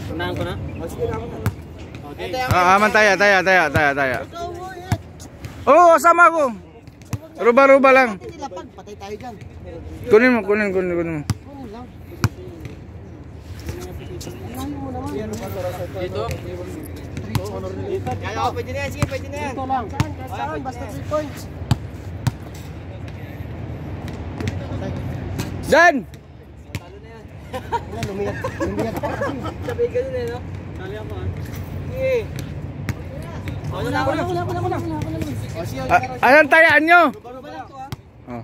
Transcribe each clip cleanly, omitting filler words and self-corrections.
Unahan ko na? Sige na. Okay. Taya. Oo, sama ko. Ruba lang. Patay tayo dyan. Kunin mo. Dito? Kaya ako, pwede na yan. Sige, pwede na yan. Dito lang. Saan? Basta 3 points. Dyan! Talo na yan. Lumiyak pa kasi. Sabi ganun eh, no? Tali ako ha. Sige. Wala. Anong tayaan nyo? Ruba lang to ha. Oh.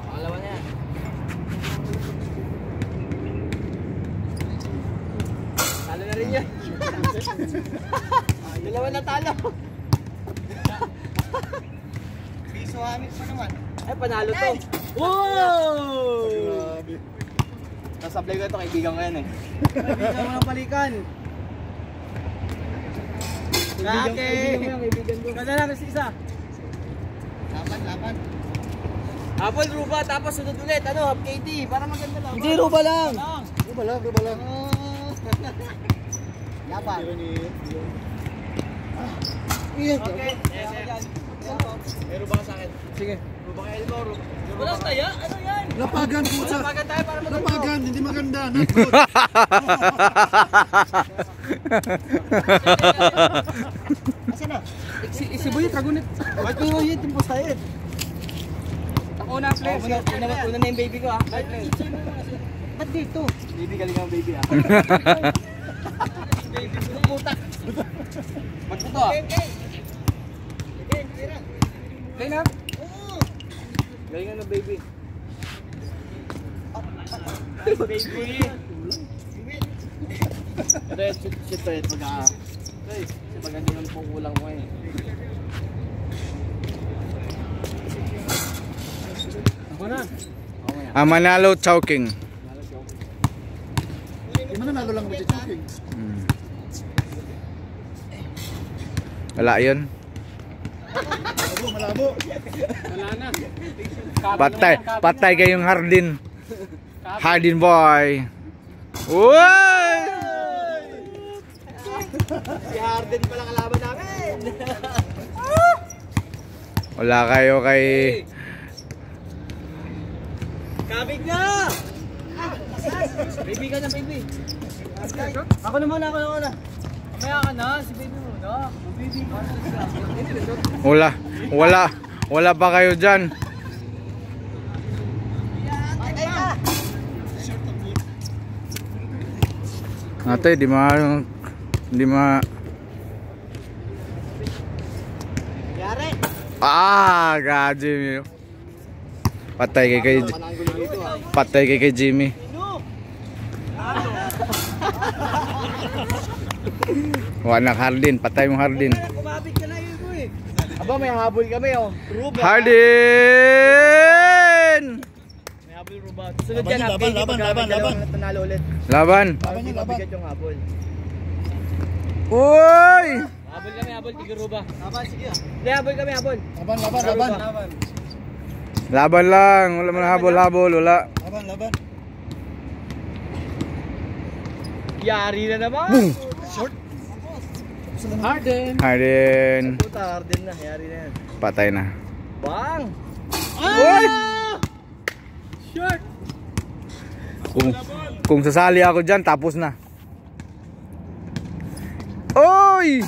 Pangalawa na yan. Talo na rin yan. Dalawa na talo. Piso hamit pa naman. Ay, panalo to. Wow! Grabe. Nasablay ko ito, kaibigan ko yan eh. Kaibigan mo ng balikan. Kaibigan ko. Ganda lang kasi isa. Laban. Apple, Ruba, tapos sunod ulit. Ano, half KD, para maganda lang. Hindi, Ruba lang. Ruba lang. Laban. Okay. May Ruba ka sa akin. Sige. Ruba ka Elmo, Ruba. Walang taya? Ano yan? Lapagan po sa... Lapagan tayo para maganda. Lapagan, hindi maganda. Not good. Asa na? Si Boy, Tragunit. Ba't mo yun? Timpos tayo eh. Ako na, Flex. Una na yung baby ko ha. Ba't dito? Baby, galing ang baby ha. Baby, putak. Ba't ito ha? Okay na? Oo. Galingan ng baby. Baby. Ito yung shit pa ito pag hindi naman po kulang mo eh. Ako na. Manalo choking. Hindi mo nanalo lang with the choking. Wala yun. Malabo. Wala na. Patay kayong Hardin. Hardin boy. Uy! Si Harden pala kalaban namin. Wala kayo kay... Kabig na! Baby ka na, baby. Ako na muna. Mamaya ka na, si baby muna. Baby Wala. Wala pa kayo dyan. Ate, di ma... Yari! Jimmy. Patay kay Jimmy. Wala Hardin, patay mo Hardin. Kumabig ka na yun ko eh. Aba, may habol kami oh. Ruba. Hardin! May habol Ruba. Sunod yan, laban. Nanalo ulit. Laban. Mabigat yung habol. Uy! Habol, tigil Ruba. Laban, sige ah. Hindi, habol kami. Laban. Laban lang, wala man habol, wala. Laban. Yari na naman. Boom! Short. Harden. Puta, Harden na. Yari na yan. Patay na. Bang! Uy! Short! Kung sasali ako dyan, tapos na. Oy!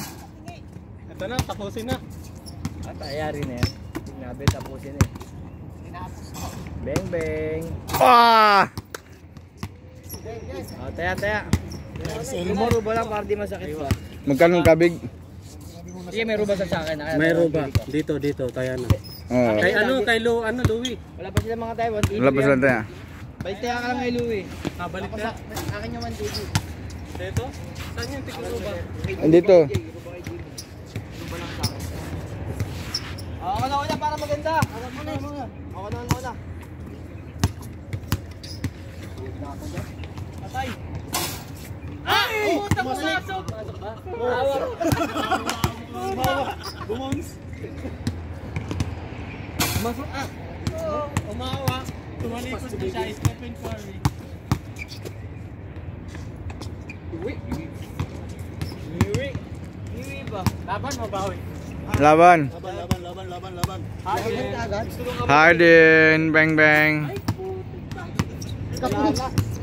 Ito na, tapusin na. Yari na yan. Sinabi, tapusin na eh. Bang! Taya. Elmo. Ruba lang para di masakit pa. Magkano kabig? Sige, may ruba sa akin. May ruba. Dito, tayo na. Oo. Kay Louie. Wala pa sila mga tayo. Wala pa sila tayo. Balik tayo ka lang kay Louie. Balik na. Akin yung 1 JB. Dito? Saan yung tigil ruba? Andito. Ruba lang sa akin. Ako na para maganda. Ako na. Patay. Puta mo nasok! Bumons. Masok ah! Umawa. Tumalikod na siya. Stephen Curry. Iwi ba? Laban mo ba, hoy? Laban. Laban. Harden. Bang bang.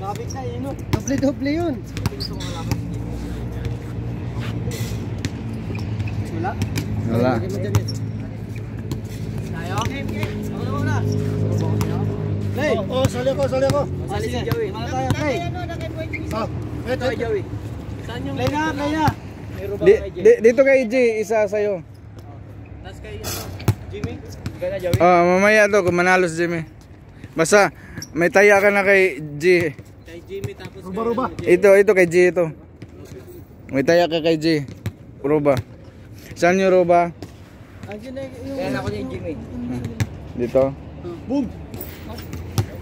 Mabit na yun, no? Doble yun. Wala. Wala. Tayo? Ako na muna. Play! Oh, sali ako. Sali si Joey. Mana tayo, play! Ah, Ito, Joey. Saan yung... Play na! May ruba Di, kay Joey. dito kay G, isa sa'yo. Tas kay Jimmy? Ikaw na, Joey. Mamaya to, kung manalo si Jimmy. Basta, may taya ka na kay G. Kay Jimmy tapos Ruba. Ito kay G ito. May taya ka kay G. Roba. Saan yung Roba? Andiyan na yung... Kaya na ako niya yung Jimmy. Dito. Boom.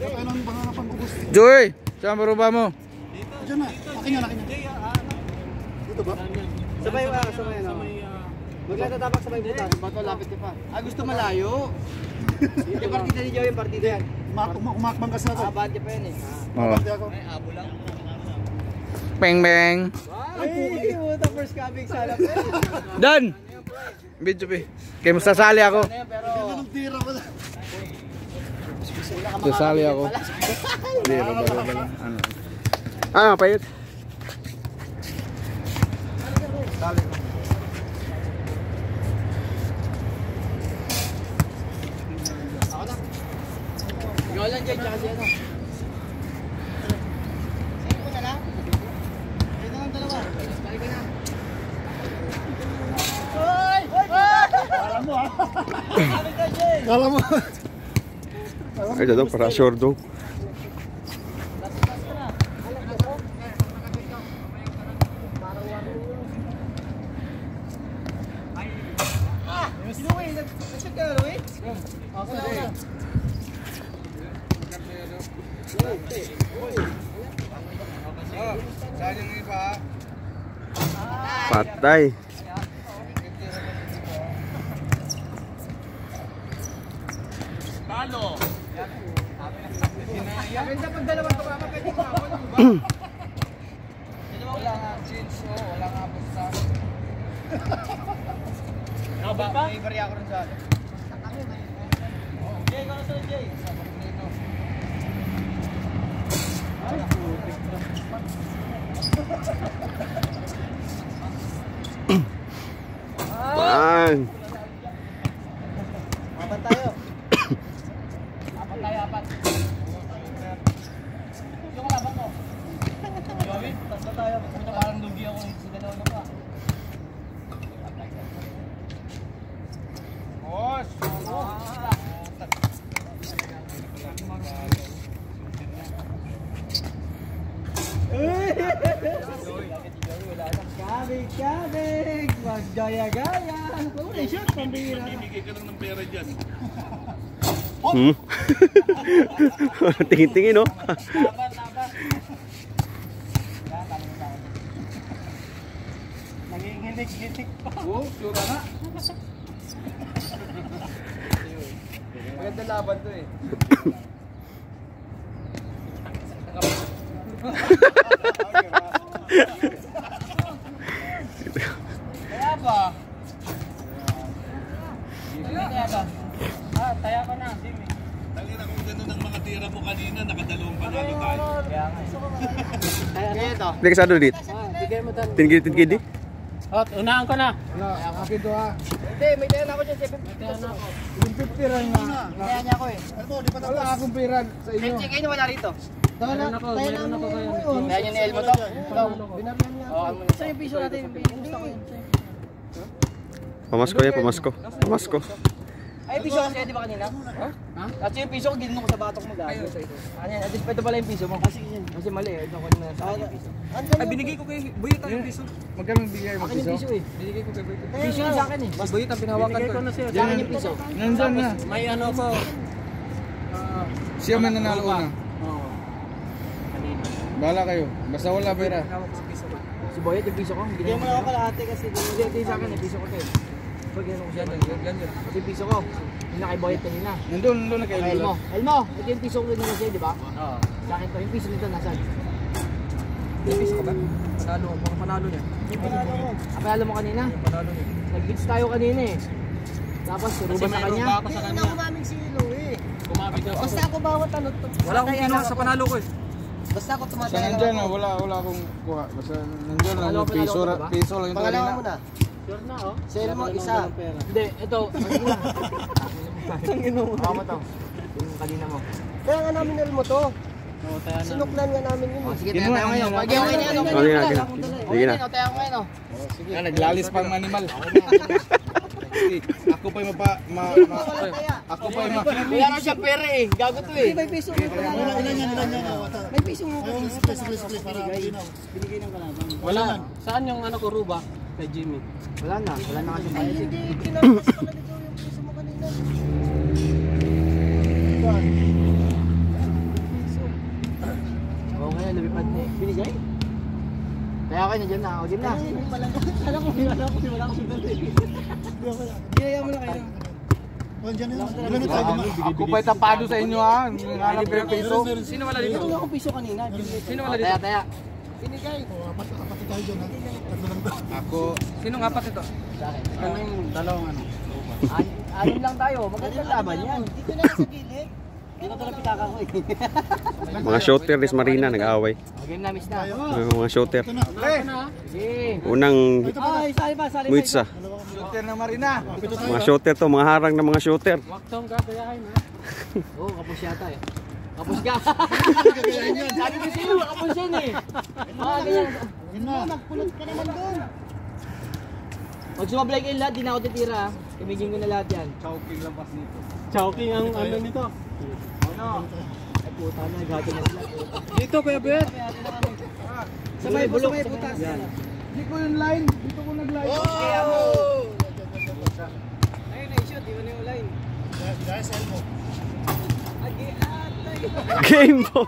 Kaya nang panganapan ko gusto. Joey! Saan ba Roba mo? Diyan na. Akin yan. Dito ba? Sabay ano? Maglatatapak sabay butas. Bato, lapit ka pa. Gusto malayo. Yung partida ni Joey, yung partida yan. Umakbang kasi ako. Abante pa yan eh. Oo. Hindi ako. Abo lang. Bang bang. Ay, what the first coming sana pa. Done! Video pa. Kaya masasali ako. Pero, Anong tira ko na? Sasali ako. Hindi, Roba. Ano? Payot? ikaw lang dyan, tsaka si ano. Sa'yo ko na lang. Sa'yo na lang dalawa. Balik ka na. Hoy! Kala mo ha? Kala mo. Ay, ito para sure daw. Sino Louie? Nag-check ka na Louie? Ako na. Saan yung iba? Patay. Talo! Ganda pag dalawang tumama, pwede ka ako. Wala nga change, wala nga basta. Laban pa? May bariya ako rin sa ano. Jay, ikaw na sa'yo, Jay. Bang! Apat tayo. Apat. Yung kalaban mo. Joey, tatlo tayo. Puta, parang lugi ako sa dalawa na pa. Boss! Kabig! Maggaya-gaya! Kulay shot, pambira! Bibigay ka lang ng pera dyan. Tingin-tingin, no? Laban! Nanginginig-ginig pa. Oo, sure na. Maganda laban to eh. Kaya ba? Kaya ba? Taya ka na, Jimmy. Tangina kung gano'n ang mga tira mo kanina, nakadalawang panalo tayo. Kaya nga. Kaya ito. Hindi ka sado dit. Bigay mo tan. Tingin-tingin di. Unahan ko na. Akin to ha. Hindi, may tayo na ako dyan. May tayo na ako. Yung 50 rin na. Kaya niya ako eh. Ano mo, di pa tapos? Wala akong pera sa inyo. Check in wala rito. Mayroon ako kaya. Kaya niya ni Elmo to. Binarihan niya. Oo, saan yung piso natin? Gusto ko yun. Pamasko yan, pamasko. Ay, piso kasi di ba kanina? Ha? Kasi yung piso ko, ginanong ko sa batok mo dahil. Ano yan? At least ito pala yung piso mo. Kasi mali eh. Ito ko na sa akin yung piso. Ay, binigay ko kay Buyot ang piso. Magkano bigay mo Akin yung piso eh. Binigay ko kay Buyot. Piso yun sa akin eh. Mas Buyot ang pinahawakan Bigay ko. ko na siya. Sa akin yung piso. Nandun na. May ano ko. Siya man nanalo una. Oo. Bahala kayo. Basta wala pera. Si Boyet yung piso ko. Bigyan mo lang ako kalahati kasi hindi sa akin yung piso ko to eh. Pag gano'n ko siya. Ganyan. Kasi yung piso ko. Yung na kay Boyet kanina. Nandun na kayo. Elmo, ito yung piso ko kanina siya, di ba? Oo. Sa akin to, yung piso nito nasaan? Nag-beats ka ba? Panalo, baka panalo niya. Panalo ko. Panalo mo kanina? Panalo niya. Nag-beats tayo kanina eh. Tapos, ruba sa kanya. Hindi na kumaming si Louie. Kumaming daw. Basta ako bawat ano. Wala akong ginawa sa panalo ko eh. Basta ako Basta tumataya nandyan lang na, ako. wala akong kuha. Basta nandyan na, Panalo, piso, panalo ka ba? piso lang ito Pangalawa kanina. mo na. Sure na oh. Sale mo isa. Hindi, ito. Ang ino mo. Baka mo to. Yung kanina mo. Kaya nga nominal mo to. Sinuklan nga namin yun. Sige, Kinuha tayo ngayon. niya, Pag yung ngayon, ano? Okay na, sige. Sige na. Tayo ngayon, oh. Ah, naglalis pang manimal. Ako pa'y ako pa'y Wala na siyang pera eh. Gago to eh. May piso mo. Ilan yan? May piso mo. Binigay ng kalaban. Wala. Saan yung ano ko, Ruba? Kay Jimmy. Wala na. Wala na kasi Ay, bayad. hindi. Pinalakas pa na dito yung piso mo kanina. Oo kaya, lumipad na eh. Binigay? Kaya kayo, nandiyan na. O, dyan na. Wala ko Ginaya mo na kayo. Ako pa'y tapado sa inyo ha. Nangalap ko yung piso. Sino wala dito? Ito akong piso kanina. Sino wala dito? Taya. Binigay. Ako, Sinong apat ito? Sa akin. anong dalawang ano? Anim lang tayo. Magandang laban yan. Dito na sa gilid. Dito na pitaka ko eh. Mga shooter ni Marina nag-aaway. Game na, miss na. Mga shooter. Sige. Unang Ay, sali pa. muitsa. Shooter na Marina. Mga shooter to, mga harang ng mga shooter. Waktong gagayahin ha. Oo, kapos yata eh. Kapos ka. Sabi ko sa'yo, kapos yan eh. Ganyan. Nagpulot ka naman doon. Pag sumablay kayo lahat, di na ako titira ha. Kamigin ko na lahat yan. Chowking lang pas nito. Chowking ang ano nito. Ano? Ay puta na, gato na sila. Dito, Kuya Bet. Sabay po, sabay butas. Hindi ko yung line. Dito ko nag-line. Kaya mo! Ayun, na-shoot. Di mo na yung line. Game po.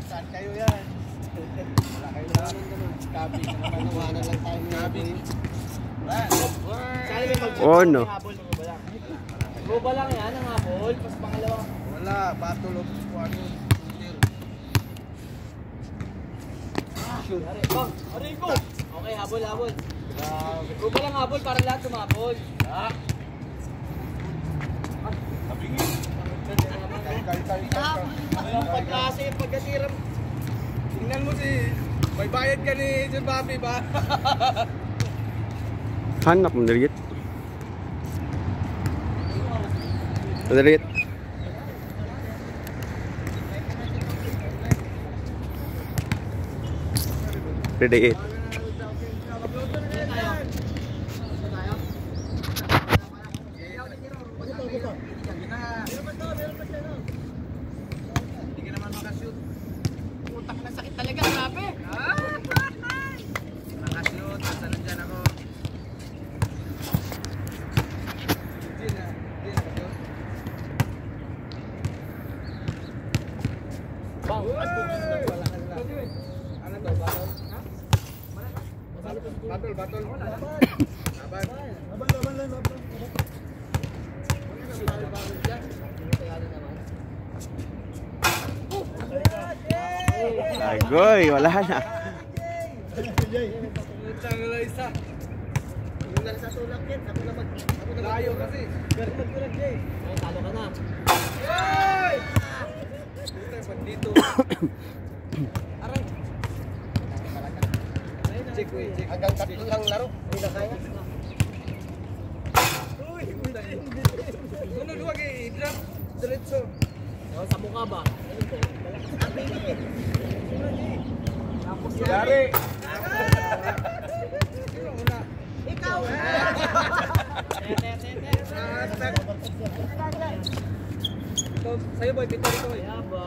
Saan kayo yan? Wala kayo lang. Cabin naman. Iwanan lang tayo. Cabin. Sali may mag- Oh no. habol mo ba lang? Boba lang yan, ang habol. Pas pangalawa. Wala. Battle of ano. Shoot. Are, bang! Aray ko! Okay, habol, habol. Boba lang habol para lahat tumabol. Ang pagklase yung pagkasiram. Tingnan mo si... May bayad ka ni John Bobby ba? Hanap mo daliit. Daliit. Ready 8. Hindi ka naman makashoot. Utak na sakit talaga, grabe. Makashoot. Basta nandyan ako. Hindi na. Hindi na kashoot. Bang! Ano to? Battle? Ha? Battle, battle. Laban. Agoy, wala na. Utang wala isa. Yung sa tulak yan. Ako na Layo kasi. magkulag Jay. Ay, talo ka na. Ay! Puta, pag dito. Aray. Check, wait, check. Hanggang 3 lang laro. Hindi na kaya. Uy, puta. Ano luwag eh. Drop. Diretso. O, sa mukha ba? Yari. Sino una? Ikaw! Ito, sa'yo boy, pito ito eh. Yaba.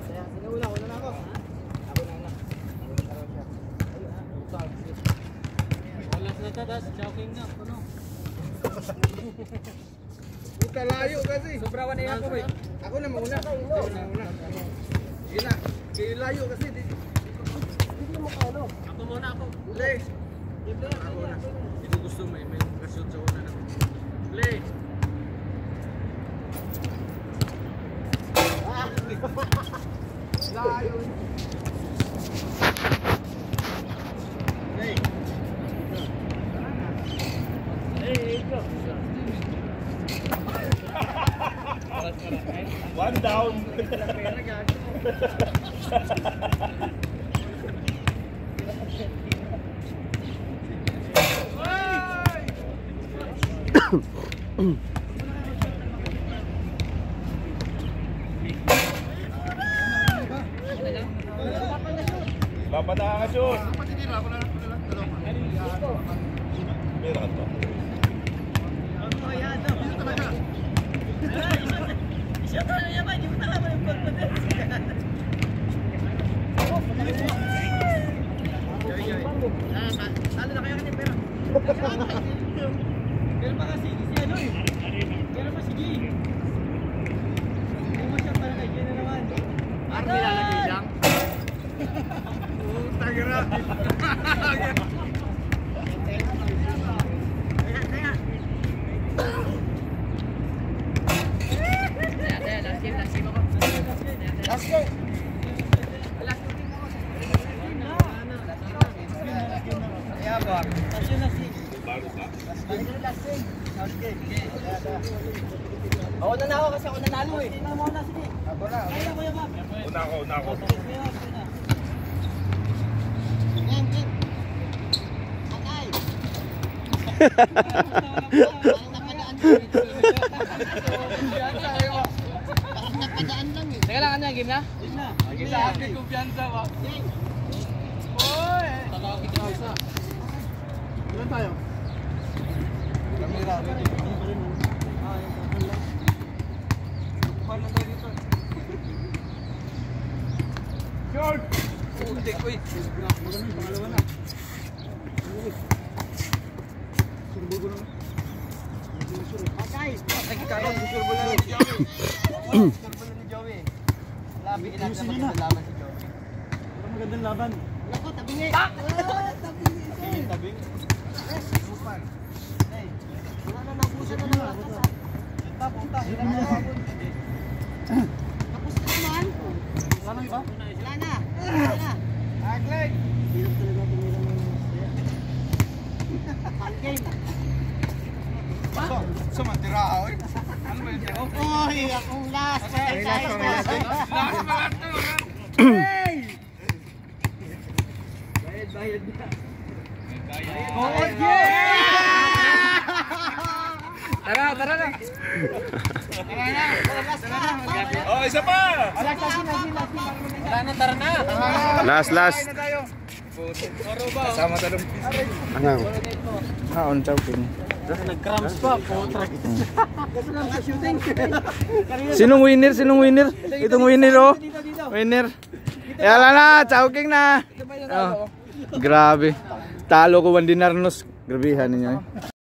Kaya, sige, wala na ako. Ako na na. Walas na ito, das. Chowking na. Ano? Puta, layo kasi. Sobrawan na yan ako, boy. Ako na mauna. Ako na mauna. Sige na. Kaya layo kasi. Hindi mo ka ano. Ako muna ako. Play. Ako na. Hindi ko gusto may kashoot sa una na. Play. One down. Laban na ka, Jun. Meron to. Meron pa kasi si ano eh. Meron pa si G. Meron pa siya para kay G na naman. Parang nilalagay lang. Tagira. Last game. Ako na ako kasi ako nanalo eh. Una ako. Teka lang, ano yung game na? Kita aking kumpiyansa ba? Ilan tayo? Kamera. Jun! Hindi ko eh. Pangalawa na. Surbol ko naman. Okay. Nagkakaroon, susurbol na ni Joey. Susurbol na ni Joey. Labigin natin na magandang laban si Joey. Parang magandang laban. Ako, tabingi. Tabing. Wala na, nabusan na naman. Punta. Tapos na naman. Wala na iba? Wala na. Wala na. Agleg. Hirap talaga tumira ng Fun game. Sumantira ako eh. Ano ba yun? Oy, akong last. May last pa, may last pa. Last pa lang to. bayad na. Oh, yeah! Tara na. Oh, isa pa! Tara na. Last. Sama talong. Angang. On chopping. Nag-cramps pa. Potrag. Kasi lang sa shooting. Sinong winner? Itong winner oh. Winner. Yala na, choking na. Oh, grabe. Talo ko 1 dinarnos. Grabihan ninyo.